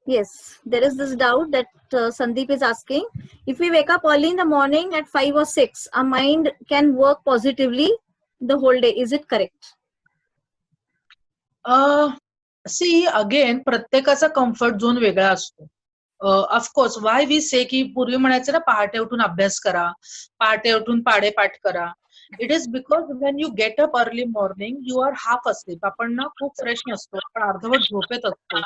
Yes, there is this doubt that Sandeep is asking. If we wake up early in the morning at 5 or 6, our mind can work positively the whole day. Is it correct? See again प्रत्येकाचा comfort zone वेगळा असतो. Of course why we से की पूर्वी म्हणायचं ना पहाटे उठून अभ्यास करा, पहाटे उठून पाढेपाठ करा. It is because when you get up early morning you are half asleep. आपण ना खूप फ्रेश नसतो, आपण अर्धवट झोपेत असतो.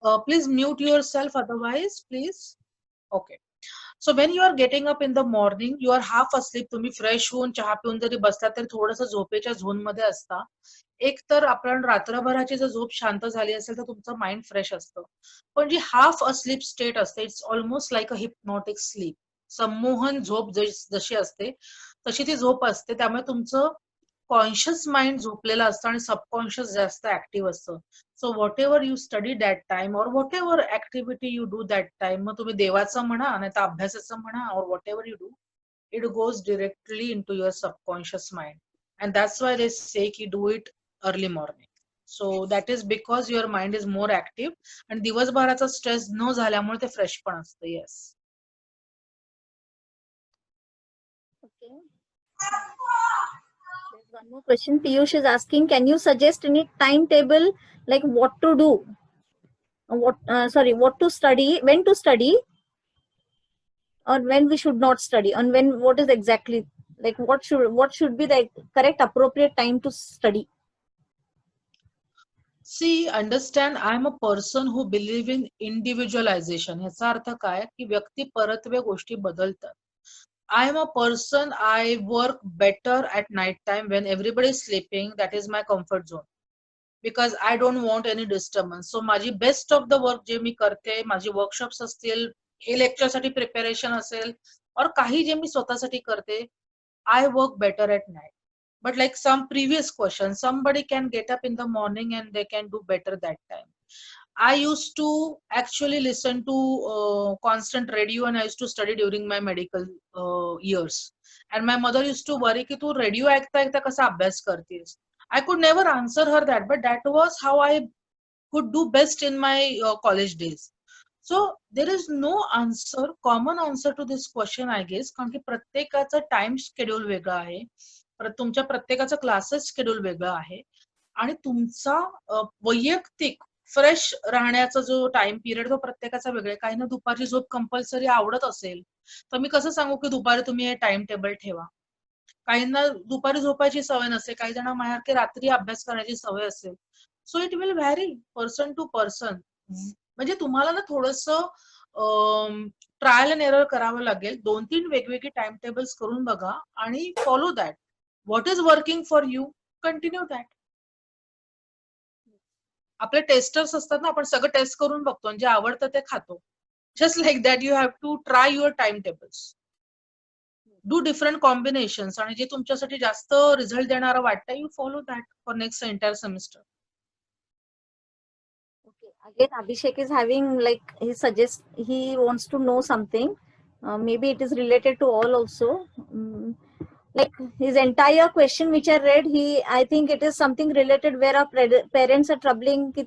Please mute yourself otherwise please. Okay. So when you are getting up in the morning you are half asleep. तुम्ही fresh होऊन चहा पिऊन जरी बसला तरी थोडंसं झोपेच्या झोन मध्ये असता. एक तर आपण रात्रभराची जर झोप शांत झाली असेल तर तुमचं माइंड फ्रेश असतं. पण जी हाफ अस्लीप स्टेट असते it's almost like a hypnotic sleep. संमोहन झोप जशी असते तशी ती झोप असते. त्यामुळे तुमचं कॉन्शियस माइंड झोपलेलं असतं आणि सबकॉन्शियस जास्त ऍक्टिव्ह असतं. So whatever you study that time or whatever activity you do that time, मग तुम्ही देवाचं म्हणा नाही तर अभ्यासाचं म्हणा or whatever you do, it goes directly into your subconscious mind. And that's why they say की do it early morning. So that is because your mind is more active आणि दिवसभराचा stress न झाल्यामुळे ते fresh पण असतं. Yes. Okay. There's one more question. Piyush is asking, can you suggest any timetable, like what to do? What to study, when to study, or when we should not study, and when, what is exactly, like what should be the correct appropriate time to study? See understand I am a person who believe in individualisation. ह्याचा अर्थ काय की व्यक्ती परत्वे गोष्टी बदलतात. I am a person I work better at night time when everybody is sleeping. That is my comfort zone because I don't want any disturbance. So माझी best of the work जे मी करते, माझी वर्कशॉप्स असतील, हे लेक्चरसाठी preparation असेल और काही जे मी स्वतःसाठी करते, आय work better at night. But like some previous question, somebody can get up in the morning and they can do better that time. I used to actually listen to constant radio and I used to study during my medical years. And my mother used to worry ki tu radio ऐकता ऐकता कसा अभ्यास करतेस. I could never answer her that, but that was how I could do best in my college days. So there is no answer, common answer to this question I guess, कारण की प्रत्येकाचा time schedule वेगळा आहे. तुमच्या प्रत्येकाचं classes schedule वेगळं आहे आणि तुमचा वैयक्तिक फ्रेश राहण्याचा जो टाइम पिरियड तो प्रत्येकाचा वेगळा आहे. काहींना दुपारची झोप कंपल्सरी आवडत असेल तर मी कसं सांगू की दुपारी तुम्ही हे टाइम टेबल ठेवा. काहींना दुपारी झोपायची सवय नसते, काही जण माझ्यासारखे रात्री अभ्यास करण्याची सवय असेल. So it will vary person to person. म्हणजे तुम्हाला ना थोडंसं ट्रायल अँड एरर करावं लागेल. 2-3 वेगवेगळे टाइम टेबल्स करून बघा आणि follow that. What is working for you, continue that. आपले टेस्टर्स असतात ना, आपण सगळं टेस्ट करून बघतो आणि जे आवडतं ते खातो. Just like that you have to try your time tables, do different combinations आणि जे तुमच्यासाठी जास्त रिझल्ट देणारं वाटतं you follow that for next entire semester. Okay, again Abhishek is having, like, he wants to know something. Maybe it is related to all also. Like his entire question which I read, I think it is something related where our parents are troubling की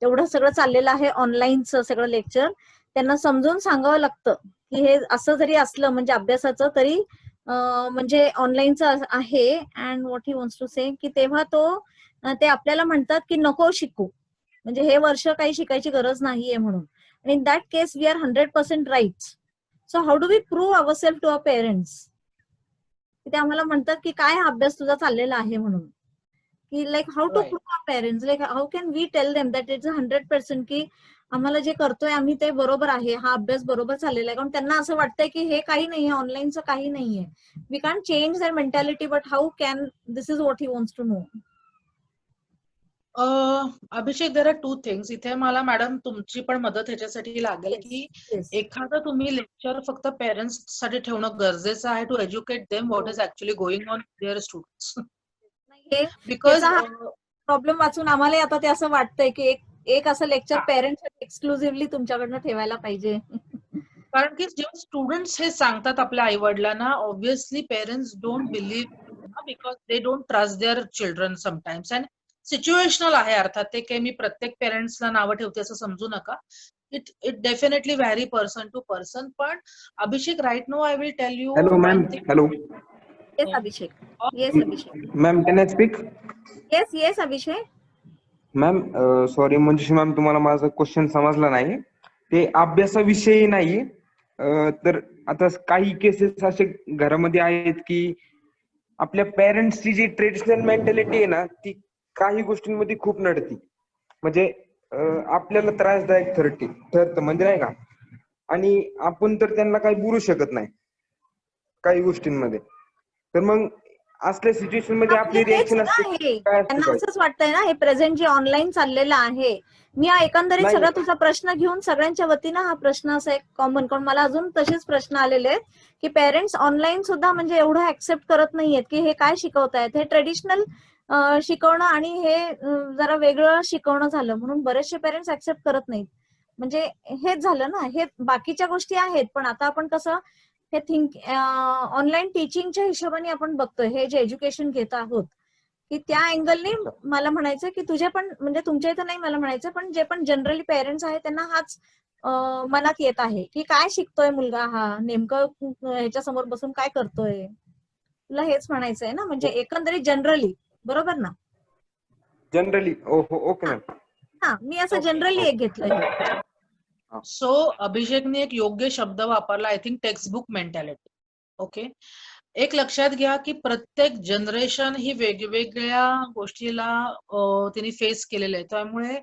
एवढं सगळं चाललेलं आहे ऑनलाईनचं सगळं lecture. त्यांना समजून सांगावं लागतं की हे असं जरी असलं म्हणजे अभ्यासाचं तरी म्हणजे ऑनलाईनचं आहे. And what he wants to say की तेव्हा ते आपल्याला म्हणतात की नको शिकू, म्हणजे हे वर्ष काही शिकायची गरज नाहीये म्हणून. In that case we are 100% right. So how do we prove ourself to our parents? ते आम्हाला म्हणतात की काय हा अभ्यास तुझा चाललेला आहे म्हणून, की like how to prove our parents, like how can we tell them that it's 100% की आम्हाला जे करतोय आम्ही ते बरोबर आहे, हा अभ्यास बरोबर चाललेला आहे. कारण त्यांना असं वाटतंय की हे काही नाहीये, ऑनलाईनचं काही नाहीये. We can change that mentality, but how can, this is what he wants to know. Abhishek, there are 2 things. इथे मला मॅडम तुमची पण मदत ह्याच्यासाठी लागेल की एखादं तुम्ही लेक्चर फक्त पेरेंट्स साठी ठेवणं गरजेचं आहे to educate them what is actually going on there students. Because problem वाचून आम्हाला आता ते असं वाटतंय की एक असं लेक्चर पेरेंट्स एक्सक्लुझिव्हली तुमच्याकडनं ठेवायला पाहिजे. कारण की जेव्हा स्टुडंट्स हे सांगतात आपल्या आई वडिलांना, obviously parents don't believe because they don't trust their children sometimes. And situational आहे अर्थात, ते काही मी प्रत्येक पेरेंट्सला नावं ठेवते असं समजू नका. It definitely vary person to person. पण Abhishek, right no I will tell you Hello, one ma'am. Thing. Hello, Yes, Abhishek. Yes, Abhishek. ma'am. Can I speak? Yes, yes, Abhishek. Ma'am sorry Manjushi ma'am, तुम्हाला माझा question समजला नाही. ते अभ्यासाविषयी नाही. तर आता काही केसेस असे घरामध्ये आहेत की आपल्या पेरेंट्सची जी ट्रेडिशनल मेंटॅलिटी आहे ना, ती काही गोष्टींमध्ये खूप नडती. म्हणजे आपल्याला त्रासदायक ठरतं म्हणजे नाही का. आणि आपण तर त्यांना काही बोलू शकत नाही काही गोष्टींमध्ये. तर मग असल्या सिच्युएशन मध्ये आपले आपली तेच रिएक्शन ना असते हे काय असते त्यांना काय? असंच वाटतंय ना, हे प्रेझेंट जे ऑनलाईन चाललेलं आहे. मी हा एकंदरीत नाही. सगळा तुझा प्रश्न घेऊन सगळ्यांच्या वतीनं हा प्रश्न असा एक कॉमन, कारण मला अजून तसेच प्रश्न आलेले आहेत की पेरेंट्स ऑनलाईन सुद्धा म्हणजे एवढं ऍक्सेप्ट करत नाहीयेत की हे काय शिकवतायत. हे ट्रेडिशनल शिकवणं आणि हे जरा वेगळं शिकवणं झालं म्हणून बरेचसे पेरेंट्स ऍक्सेप्ट करत नाहीत. म्हणजे हेच झालं ना. हे बाकीच्या गोष्टी आहेत, पण आता आपण कसं हे ऑनलाईन टीचिंगच्या हिशोबाने आपण बघतोय हे जे एज्युकेशन घेत आहोत, की त्या अँगलने मला म्हणायचं की तुझे पण म्हणजे तुमच्या इथं नाही मला म्हणायचं, पण जे पण जनरली पेरेंट्स आहेत त्यांना हाच मनात येत आहे की काय शिकतोय मुलगा, हा नेमकं ह्याच्या समोर बसून काय करतोय. तुला हेच म्हणायचंय ना, म्हणजे एकंदरीत जनरली बरोबर ना. Generally okay ma'am. हा, मी असं जनरली एक घेतलंय. सो अभिषेकने एक योग्य शब्द वापरला, I think textbook mentality. Okay, एक लक्षात घ्या की प्रत्येक जनरेशन ही वेगवेगळ्या गोष्टीला तिने फेस केलेलं आहे. त्यामुळे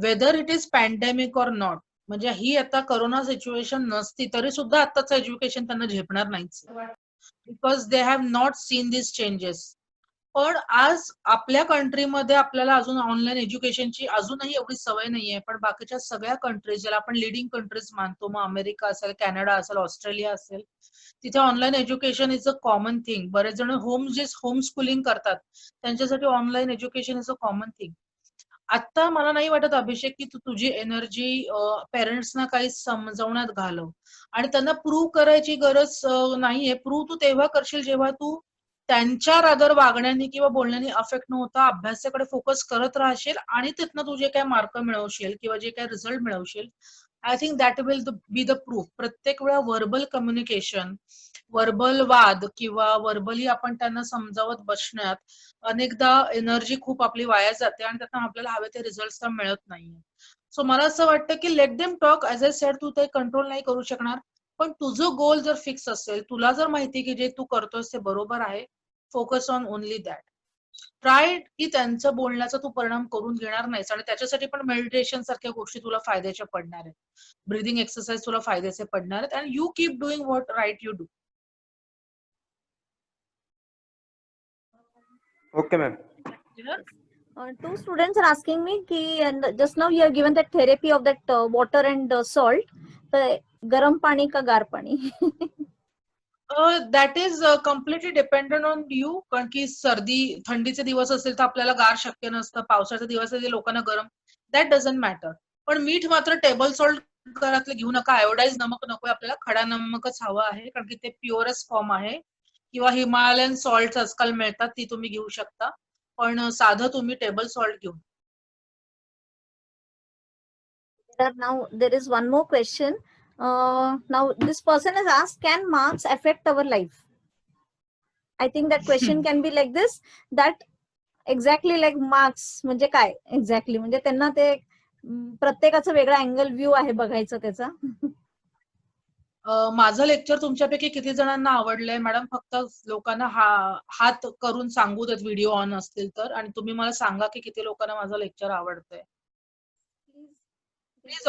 whether it is pandemic or not, म्हणजे ही आता करोना सिच्युएशन नसती तरी सुद्धा आताचं एज्युकेशन त्यांना झेपणार नाहीच, because they have not seen this changes. पण आज आपल्या कंट्रीमध्ये आपल्याला अजून ऑनलाईन एज्युकेशनची अजूनही एवढी सवय नाहीये. पण बाकीच्या सगळ्या कंट्रीज ज्याला आपण लिडिंग कंट्रीज मानतो, मग अमेरिका असेल, कॅनडा असेल, ऑस्ट्रेलिया असेल, तिथे online education is a common thing. बरेच जण होम स्कूलिंग करतात, त्यांच्यासाठी online education is a common thing. आता मला नाही वाटत अभिषेक की तू तुझी एनर्जी पेरेंट्सना काही समजवण्यात घालव आणि त्यांना प्रूव्ह करायची गरज नाहीये. प्रूव्ह तू तेव्हा करशील जेव्हा तू त्यांच्या रादर वागण्याने किंवा बोलण्याने अफेक्ट न होता अभ्यासाकडे फोकस करत राहशील आणि तिथनं तू जे काय मार्क मिळवशील किंवा जे काय रिझल्ट मिळवशील, I think that will be the proof. प्रत्येक वेळा व्हर्बल कम्युनिकेशन, व्हर्बल वाद किंवा व्हर्बली आपण त्यांना समजावत बसण्यात अनेकदा एनर्जी खूप आपली वाया जाते आणि त्यातून आपल्याला हवे ते रिझल्ट मिळत नाहीये. सो मला असं वाटतं की let them talk. As a said, तू ते कंट्रोल नाही करू शकणार, पण तुझं गोल जर फिक्स असेल, तुला जर माहिती की जे तू करतोयस ते बरोबर आहे, focus on only that. Try की त्यांचं बोलण्याचा तू परिणाम करून घेणार नाहीस आणि त्याच्यासाठी पण मेडिटेशन सारख्या गोष्टी तुला फायद्याच्या पडणार आहेत, ब्रिदिंग एक्सरसाइज तुला फायद्याचे पडणार आहेत. And you keep doing what right you do. Okay ma'am. Two students are asking me ki, and just now you have given that therapy of that water and salt. गरम पाणी का गार पाणी? That is completely dependent on you. कारण की सर्दी थंडीचे दिवस असेल तर आपल्याला गार शक्य नसतं, पावसाचे दिवस असेल लोकांना गरम, दॅट डझंट मॅटर. पण मीठ मात्र टेबल सॉल्ट घरातलं घेऊ नका. आयोडाइज नमक नको, आपल्याला खडा नमकच हवं आहे, कारण की ते प्युअरेस्ट फॉर्म आहे. किंवा हिमालयन सॉल्ट आजकाल मिळतात, ती तुम्ही घेऊ शकता, पण साधं तुम्ही टेबल सॉल्ट घेऊ. Now there is one more question. Now this person has asked, can marks affect our life? I think that question can be like this, that exactly like marks म्हणजे काय एक्झॅक्टली, म्हणजे त्यांना ते प्रत्येकाचं वेगळा angle view आहे बघायचं त्याचा. माझं लेक्चर तुमच्यापैकी किती जणांना आवडलंय मॅडम? फक्त लोकांना हात करून सांगू देत व्हिडिओ ऑन असतील तर, आणि तुम्ही मला सांगा की किती लोकांना माझं लेक्चर आवडतंय. Please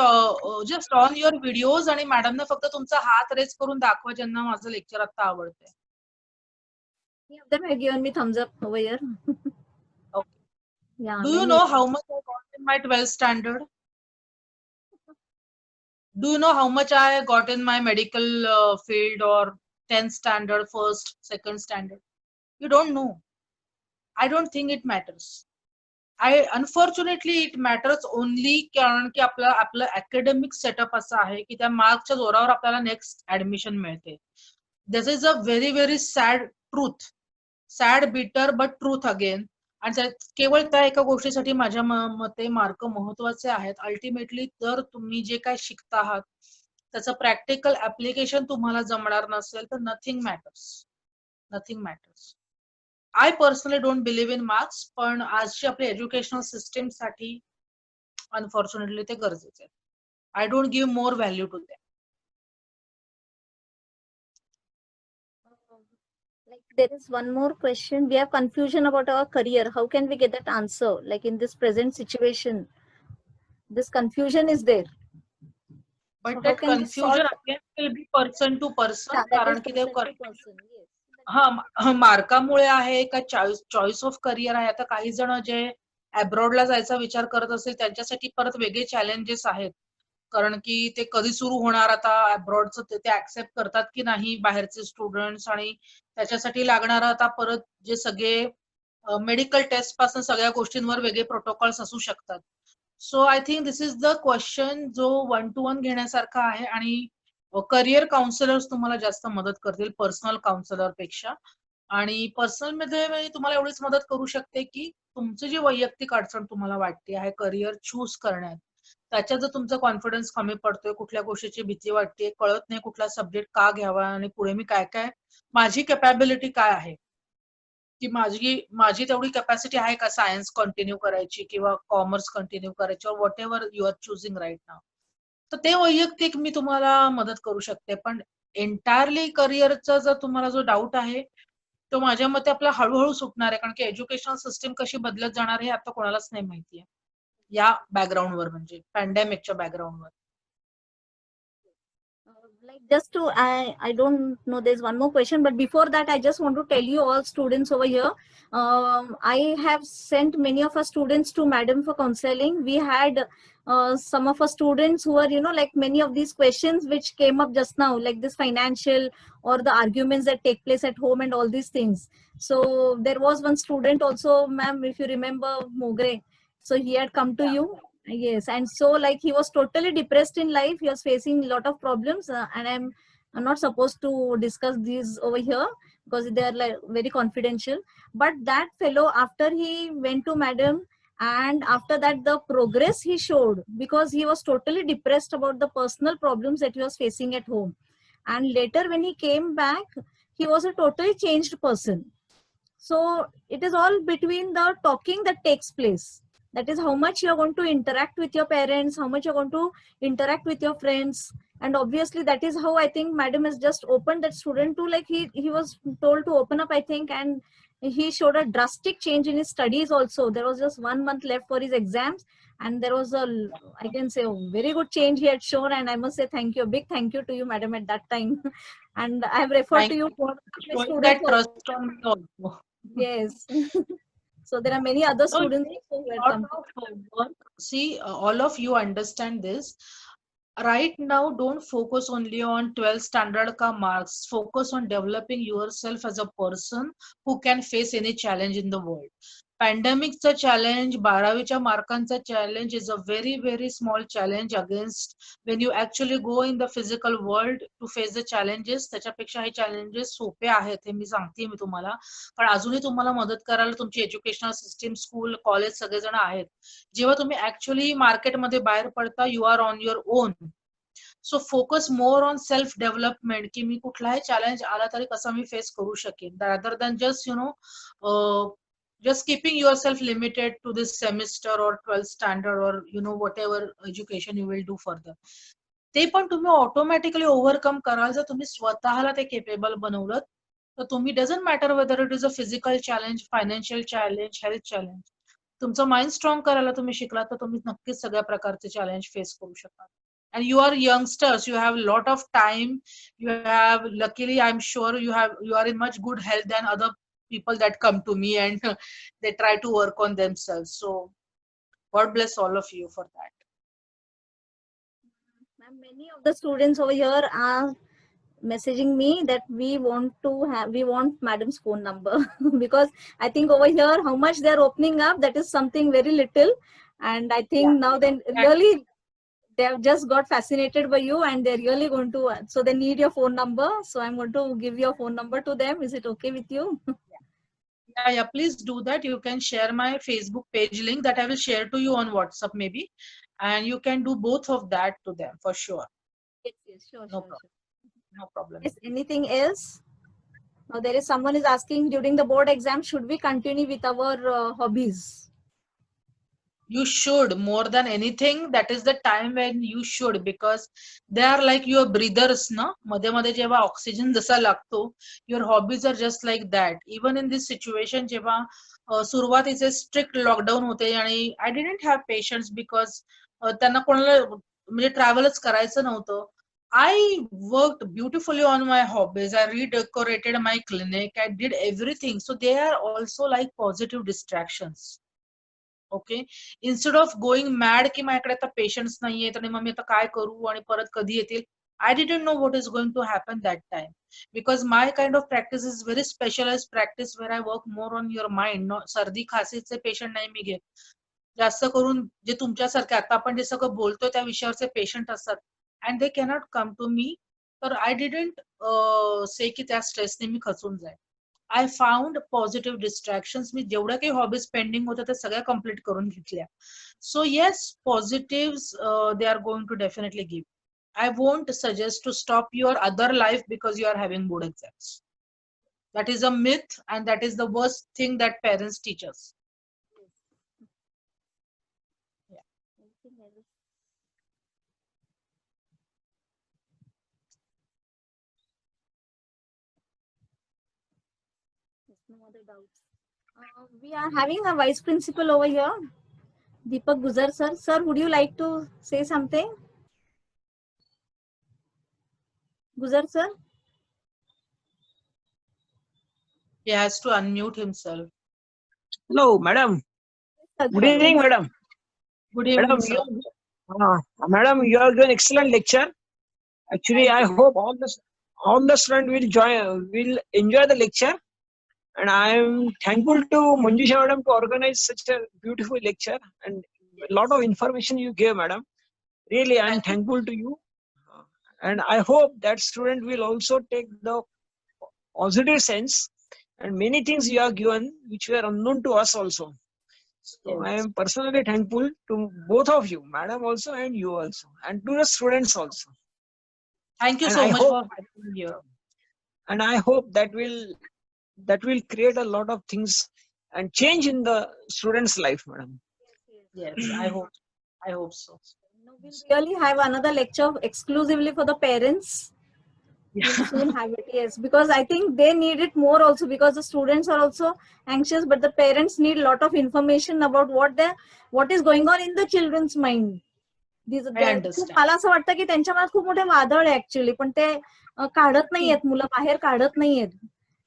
just on your videos आणि मॅडमना फक्त तुमचा हात रेस करून दाखवा ज्यांना माझं लेक्चर आता आवडतंय. Them have given me thumbs up over here. Okay. Yeah, Do you know how much I got in my 12th standard? Do you know how much I got in my medical field or 10th standard, first, second standard? You don't know. I don't think it matters. Unfortunately it matters only कारण की आपलं academic setup असं आहे की त्या मार्कच्या जोरावर आपल्याला next admission मिळते. This is a very very sad truth, sad bitter but truth again. आणि केवळ त्या एका गोष्टीसाठी माझ्या मते मार्क महत्वाचे आहेत. अल्टिमेटली जर तुम्ही जे काय शिकता आहात त्याचं प्रॅक्टिकल ऍप्लिकेशन तुम्हाला जमणार नसेल तर nothing matters. I personally don't believe in marks, पण आजची आपली एज्युकेशनल सिस्टीम साठी अनफॉर्च्युनेटली ते गरजेचे आहे. I don't give more value to that. Like there is one more question. We have confusion about our career. How can we get that answer? Like in this present situation, this confusion is there. But So how that can we solve confusion that? Again will be person to person, Yeah, that कारण is की ते person to person. Yes. हा मार्कामुळे आहे का choice of career आहे. आता काही जण जे अब्रॉडला जायचा विचार करत असेल त्यांच्यासाठी परत वेगळे चॅलेंजेस आहेत, कारण की ते कधी सुरू होणार आता अब्रॉडचं ते ऍक्सेप्ट करतात की नाही बाहेरचे स्टुडंट्स, आणि त्याच्यासाठी लागणार आता परत जे सगळे मेडिकल टेस्ट पासून सगळ्या गोष्टींवर वेगळे प्रोटोकॉल्स असू शकतात. So I think this is the question जो 1 to 1 घेण्यासारखा आहे, आणि करिअर काउन्सिलर्स तुम्हाला जास्त मदत करतील पर्सनल काउन्सिलर पेक्षा. आणि पर्सनल मध्ये मी तुम्हाला एवढीच मदत करू शकते की तुमची जी वैयक्तिक अडचण तुम्हाला वाटते आहे करिअर चूज करण्यात, त्याच्यात जर तुमचा कॉन्फिडन्स कमी पडतोय, कुठल्या गोष्टीची भीती वाटते, कळत नाही कुठला सब्जेक्ट का घ्यावा आणि पुढे मी काय काय माझी कॅपॅबिलिटी काय आहे, की माझी तेवढी कॅपॅसिटी आहे का सायन्स कंटिन्यू करायची किंवा कॉमर्स कंटिन्यू करायची, or whatever you are choosing right now. तर ते वैयक्तिक मी तुम्हाला मदत करू शकते. पण एंटायरली करिअरचा जर तुम्हाला जो डाऊट आहे तो माझ्या मते आपला हळूहळू सुटणार आहे, कारण की एज्युकेशनल सिस्टीम कशी बदलत जाणार हे आता कोणालाच नाही माहितीये या बॅकग्राऊंडवर, म्हणजे पॅन्डेमिकच्या बॅकग्राऊंडवर. Like just to I don't know, there's one more question, but before that I just want to tell you all students over here, I have sent many of our students to madam for counseling. We had some of our students who are, you know, like many of these questions which came up just now, like this financial or the arguments that take place at home and all these things. So there was one student also, ma'am, if you remember, Mogre, so he had come to you. Yes, and so like he was totally depressed in life. He was facing a lot of problems, and I'm not supposed to discuss these over here because they are like very confidential. But that fellow, after he went to madam, and after that the progress he showed, because he was totally depressed about the personal problems that he was facing at home, and later when he came back, he was a totally changed person. So it is all between the talking that takes place. That is how much you're going to interact with your parents, how much you're going to interact with your friends. And obviously that is how I think madam has just opened that student to, like he was told to open up, I think, and he showed a drastic change in his studies also. There was just 1 month left for his exams, and there was I can say, a very good change he had shown. And I must say thank you, a big thank you to you, madam, at that time. And I have referred to Thank you you for for my showing students that also. trust on me also. Yes. So there are many other No, it students takes also who a had lot come. of work. See, all of you understand this. Right now, don't focus only on 12th standard ka marks. Focus on developing yourself as a person who can face any challenge in the world. Pandemicचा challenge, 12वीच्या मार्कांचा challenge is a very, very small challenge against when you actually go in the physical world to face the challenges. त्याच्यापेक्षा हे challenges सोपे आहेत, हे मी सांगते मी तुम्हाला. पण अजूनही तुम्हाला मदत करायला तुमची एज्युकेशनल सिस्टीम, स्कूल, कॉलेज सगळेजण आहेत. जेव्हा तुम्ही ऍक्च्युअली मार्केटमध्ये बाहेर पडता, you are on your own. So focus more on self development, की मी कुठलाही चॅलेंज आला तरी कसा मी फेस करू शकेन, rather than just just keeping yourself limited to this semester or 12th standard or whatever education you will do further. ते पण तुम्ही ऑटोमॅटिकली ओव्हरकम कराल जर तुम्ही स्वतःला ते केपेबल बनवलं. तर तुम्ही doesn't matter whether it is a physical challenge, financial challenge, health challenge, तुमचं माइंड स्ट्रॉंग करायला तुम्ही शिकला तर तुम्ही नक्कीच सगळ्या प्रकारचे चॅलेंज फेस करू शकाल. And you are youngsters, you have a lot of time, you have, luckily I'm sure you are in much good health than other people that come to me and they try to work on themselves. So God bless all of you for that. Many of the students over here are messaging me that we want madam's phone number because I think over here how much they're opening up, that is something very little. And I think now then really they have just got fascinated by you and they're really going to, so they need your phone number. So I'm going to give your phone number to them. Is it okay with you? Yeah, please do that. You can share my Facebook page link that I will share to you on WhatsApp maybe, and you can do both of that to them for sure. Yes, sure, No sure, problem. sure. No problem. Yes, anything else? Now there is someone is asking during the board exam, should we continue with our hobbies? You should, more than anything. That is the time when you should, because they are like your breathers, na? मध्ये मध्ये जेव्हा oxygen जसा लागतो, your hobbies are just like that. Even in this situation, जेव्हा सुरुवातीचे strict lockdown होते आणि I didn't have patience because त्यांना कोणाला म्हणजे ट्रॅव्हलच करायचं नव्हतं. I worked beautifully on my hobbies. I redecorated my clinic. I did everything. So they are also like positive distractions. Okay, instead of going mad की माझ्याकडे आता पेशन्स नाहीये आणि मग मी आता काय करू आणि परत कधी येतील. I didn't know what is going to happen that time because my kind of practice is very specialise practice where I work more on your mind. सर्दी खासीचे पेशंट नाही मी घेत. जास्त करून जे तुमच्यासारखे आता आपण जे सगळं बोलतोय त्या विषयावरचे पेशंट असतात and they cannot come to me. तर आय डिडंट से की त्या स्ट्रेसने मी खचून जाईल. I found positive distractions. मी जेवढ्या काही हॉबीज पेंडिंग होत्या त्या सगळ्या कम्प्लीट करून घेतल्या. So yes, positive they are going to definitely give. I won't suggest to stop your other life because you are having board exams. That is a myth, and that is the worst thing that parents teach us. Yeah. Anything else? Yes, no other doubts. We are having a vice principal over here, Deepak Guzar sir. Sir, would you like to say something? Guzar sir? He has to unmute himself. Hello, madam. Good evening, madam. Good evening, Madam, sir. madam, you have given excellent lecture. Actually, Thank I you. hope all the students will enjoy the lecture. And I am thankful to Manjusha madam to organize such a beautiful lecture and a lot of information you gave, madam. Really, I am Thank you. thankful to you. And I hope that student will also take the positive sense and many things you have given which were unknown to us also. So I Yes. am personally thankful to both of you, madam also and you also, and to the students also. Thank you And so I much hope, for having me here. and I hope that will create a lot of things and change in the students' life, madam. Yes, I hope so. No, we'll really have another lecture exclusively for the parents. Yeah. We'll soon have it, yes, because I think they need it more also, because the students are also anxious, but the parents need a lot of information about what is going on in the children's mind. I understand. मला असं वाटतं की त्यांच्या मनात खूप मोठे वादळ आहे ऍक्च्युअली, पण ते काढत नाहीयेत, मुलं बाहेर काढत नाहीयेत,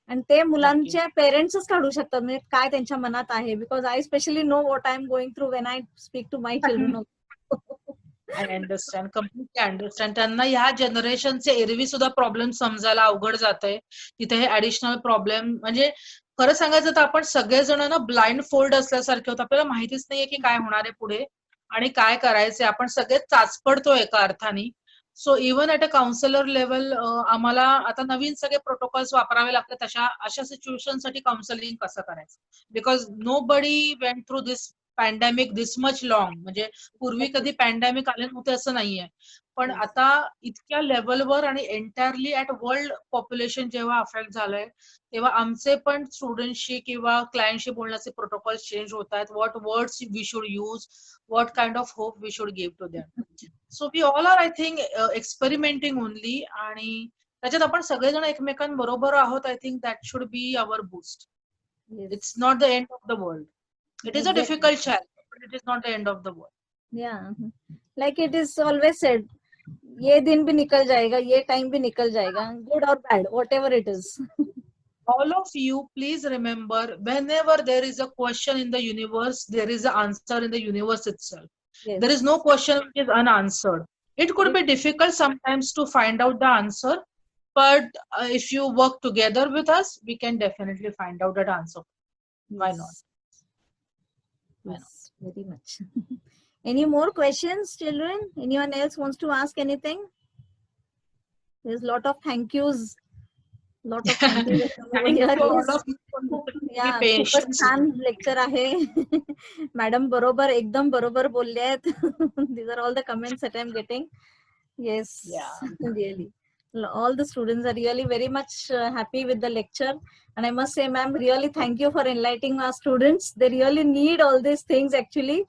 आणि ते मुलांच्या पेरेंट्सच काढू शकतात, म्हणजे काय त्यांच्या मनात आहे. Because I specially know what I am going through when I speak to my children. I understand, completely understand. त्यांना ह्या जनरेशनचे एरवी सुद्धा प्रॉब्लेम समजायला अवघड जातंय. तिथे हे ऍडिशनल प्रॉब्लेम, म्हणजे खरं सांगायचं तर आपण सगळेजण ना ब्लाइंड फोल्ड असल्यासारखे होतं. आपल्याला माहितीच नाहीये की काय होणार आहे पुढे आणि काय करायचंय. आपण सगळेच चाचपडतो एका अर्थाने. So even at a counsellor level आम्हाला आता नवीन सगळे प्रोटोकॉल्स वापरावे लागतात अशा सिच्युएशन साठी काउन्सिलिंग कसं करायचं, because nobody went through this pandemic this much long. म्हणजे पूर्वी कधी पॅन्डेमिक आले नव्हते असं नाहीये, पण आता इतक्या लेवलवर आणि एंटायरली ऍट वर्ल्ड पॉप्युलेशन जेव्हा अफेक्ट झालंय, तेव्हा आमचे पण स्टुडंटशी किंवा क्लायंटशी बोलण्याचे प्रोटोकॉल चेंज होत आहेत. What words we should use, what kind of hope we should give to them. So we all are I think experimenting only, आणि त्याच्यात आपण सगळेजण एकमेकांबरोबर आहोत. I think that should be our boost. It's not the end of the world. It is a difficult challenge, but it is not the end of the world. Yeah, like it is always said, ये दिन भी निकल जाएगा, ये time भी निकल जाएगा, good or bad, whatever it is. All of you, please remember, whenever there is a question in the universe, there is an answer in the universe itself. Yes. There is no question which is unanswered. It could be difficult sometimes to find out the answer, but if you work together with us, we can definitely find out that answer. Why not? Yes, very much. Any more questions, children? Anyone else wants to ask anything? There's a lot of thank yous lot of thank you over Thank here. you all Yes. of you for listening to me Yeah, खूपच patiently. छान lecture आहे. Madam बरोबर एकदम बरोबर बोलले आहेत. These are all the comments that I'm getting. Yes, Yeah. really. All the students are really very much happy with the lecture. And I must say, ma'am, really thank you for enlightening our students. They really need all these things actually.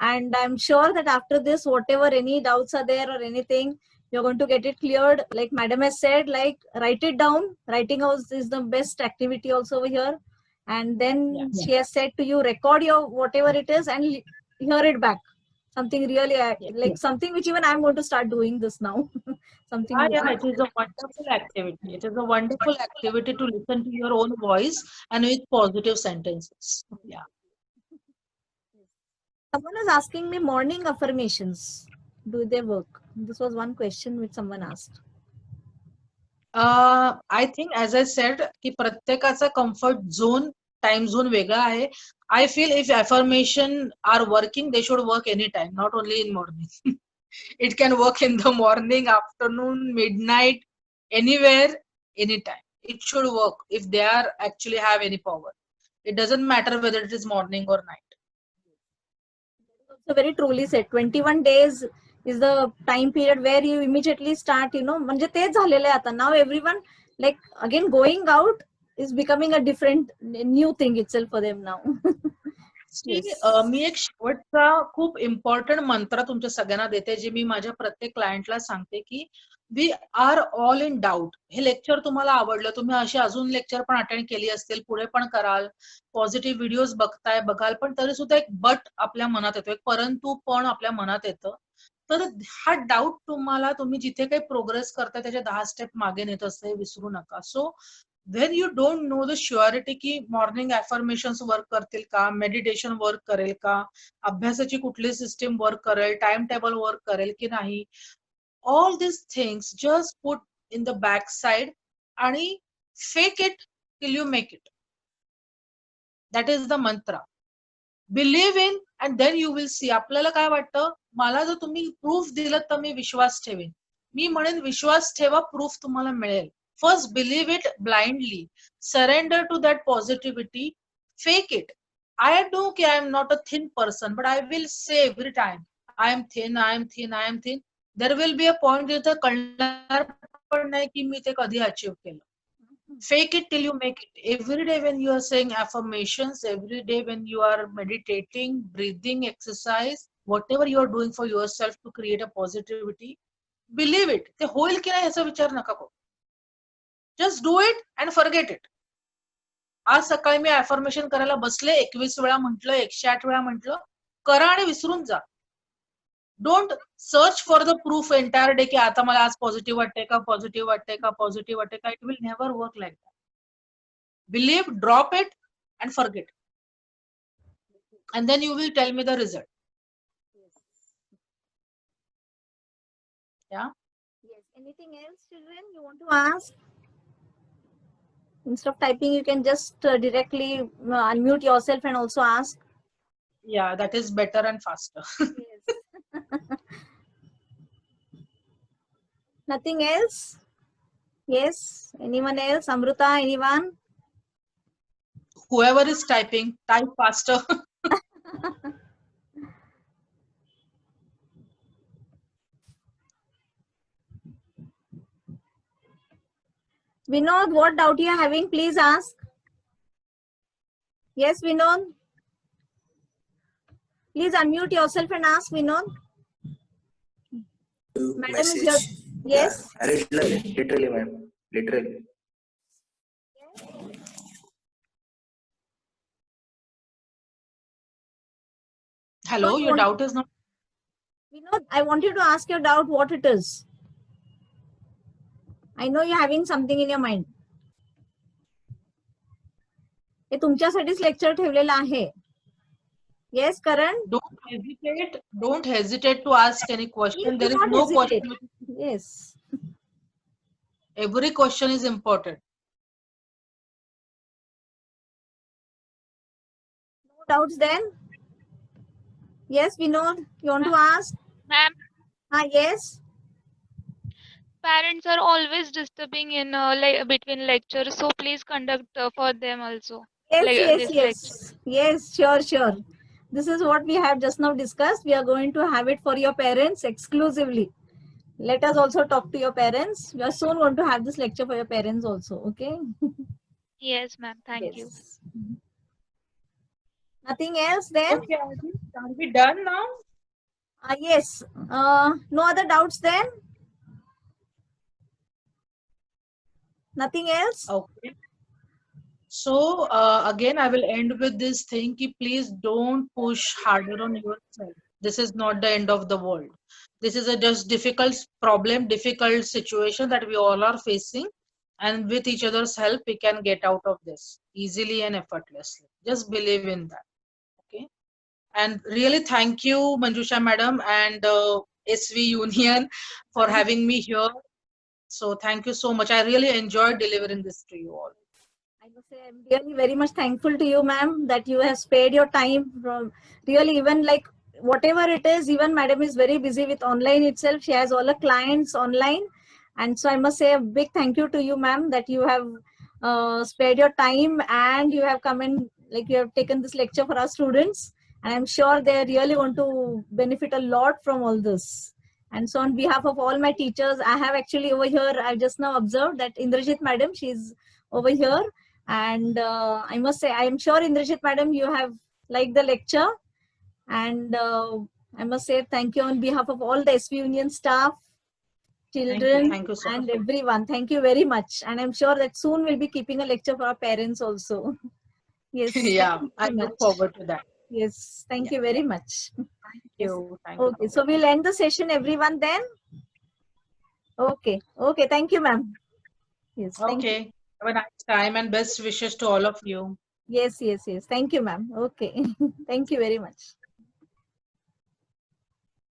And I'm sure that after this, whatever any doubts are there or anything, you're going to get it cleared. Like madam has said, like write it down. Writing out is the best activity also over here. And then Yeah. she has said to you, record your whatever it is and hear it back. Something really like something which even I'm going to start doing this now. Something Yeah, it is a wonderful activity. It is a wonderful activity to listen to your own voice and with positive sentences. Yeah. Someone is asking me morning affirmations. Do they work? This was one question which someone asked. I think as I said की प्रत्येकाचा comfort zone, time zone वेगळा आहे. I feel if affirmation are working, they should work anytime, not only in morning. It can work in the morning, afternoon, midnight, anywhere, anytime. It should work if they are actually have any power. It doesn't matter whether it is morning or night. So very truly said, 21 days is the time period where you immediately start, म्हणजे तेच झालेलं आहे आता. Now everyone like again going out is becoming a different new thing itself for them now. Yes. मी एक शेवटचा खूप important मंत्र तुमच्या सगळ्यांना देते, जे मी माझ्या प्रत्येक क्लायंटला सांगते की we are all in doubt. हे लेक्चर तुम्हाला आवडलं, तुम्ही अशी अजून लेक्चर पण अटेंड केली असतील, पुढे पण कराल, पॉझिटिव्ह व्हिडिओज बघाल, पण तरी सुद्धा एक बट आपल्या मनात येतो, एक परंतु पण आपल्या मनात येतं. तर हा डाऊट तुम्ही जिथे काही प्रोग्रेस करताय त्याच्या 10 स्टेप मागे नेत असते, हे विसरू नका. So when you don't know the surety की मॉर्निंग अफर्मेशन्स वर्क करतील का, मेडिटेशन वर्क करेल का, अभ्यासाची कुठली सिस्टीम वर्क करेल, टाइम टेबल वर्क करेल की नाही, all this things just put in the back side आणि fake it till you make it. That is the mantra. Believe in and then you will see. आपल्याला काय वाटतं, मला जर तुम्ही प्रूफ दिलं तर मी विश्वास ठेवेन. मी म्हणेन विश्वास ठेवा, प्रूफ तुम्हाला मिळेल. First, believe it blindly. Surrender to that positivity. Fake it. I know that I am not a thin person, but I will say every time, I am thin, I am thin, I am thin. There will be a point जिथे कळणार पण नाही की मी ते कधी achieve केलं. Fake it till you make it. Every day when you are saying affirmations, every day when you are meditating, breathing, exercise, whatever you are doing for yourself to create a positivity, believe it. ते होईल की नाही याचा विचार नका करू. Just do it and forget it. आज सकाळी मी अफर्मेशन करायला बसले, 21 वेळा म्हटलं, 108 वेळा म्हटलं, करा आणि विसरून जा. Don't search for the proof entire day की आता मला आज पॉझिटिव्ह वाटतंय का, पॉझिटिव्ह वाटतंय का, पॉझिटिव्ह वाटतंय का. It will never work like that. Believe, drop it and forget. And then you will tell me the result. Yeah. Yes. Anything else, children, you want to ask? Instead of typing, you can just directly unmute yourself and also ask. Yeah, that is better and faster. Yes. Nothing else? Yes. Anyone else? Amruta, anyone? Whoever is typing, type faster. Vinod, what doubt you are having? Please ask. Yes, Vinod. Please unmute yourself and ask, Vinod. Madam is here. Yes. Yeah, literally, ma'am. Literally. Hello, your doubt is not. Vinod, I want you to ask your doubt what it is. I know you're having something in your mind. हे तुमच्यासाठीच lecture ठेवलेलं आहे. Yes, Karan? Don't hesitate to ask any question. There is no question. Yes. Every question is important. No doubts then? Yes, Vinod, you want to ask? Ma'am, Yes. parents are always disturbing in between lectures, so please conduct for them also this lecture. Yes, sure. This is what we have just now discussed. We are going to have it for your parents exclusively. Let us also talk to your parents. We are soon going to have this lecture for your parents also. Okay. Yes, ma'am. Thank you. Yes. Nothing else then? Okay, are we done now? Yes. No other doubts then? Nothing else? Okay. So again, I will end with this thing: ki please don't push harder on yourself. This is not the end of the world. This is a just difficult problem, difficult situation that we all are facing, and with each other's help, we can get out of this easily and effortlessly. Just believe in that. Okay. And really, thank you, Manjusha Madam and SV Union for having me here. So thank you so much. I really enjoyed delivering this to you all. I must say I'm really very much thankful to you, ma'am, that you have spared your time from really even like whatever it is. Even madam is very busy with online itself. She has all her clients online, and so I must say a big thank you to you, ma'am, that you have spared your time and you have come in, like you have taken this lecture for our students, and I'm sure they really want to benefit a lot from all this. And so on behalf of all my teachers, I have actually over here, I've just now observed that Indrajit madam, she's over here. And I must say, I am sure Indrajit madam, you have liked the lecture. And I must say thank you on behalf of all the SV Union staff, children, Thank you so and much. everyone. Thank you very much. And I'm sure that soon we'll be keeping a lecture for our parents also. Yes. Yeah, Thank I you very look much. forward to that. Yes. Thank Yeah. you very much. Thank Yes. you. Thank you. Okay. So we'll end the session, everyone, then. Okay. Okay. Thank you, ma'am. Yes. Thank you. Okay. Have a nice time and best wishes to all of you. Yes. Thank you, ma'am. Okay. Thank you very much.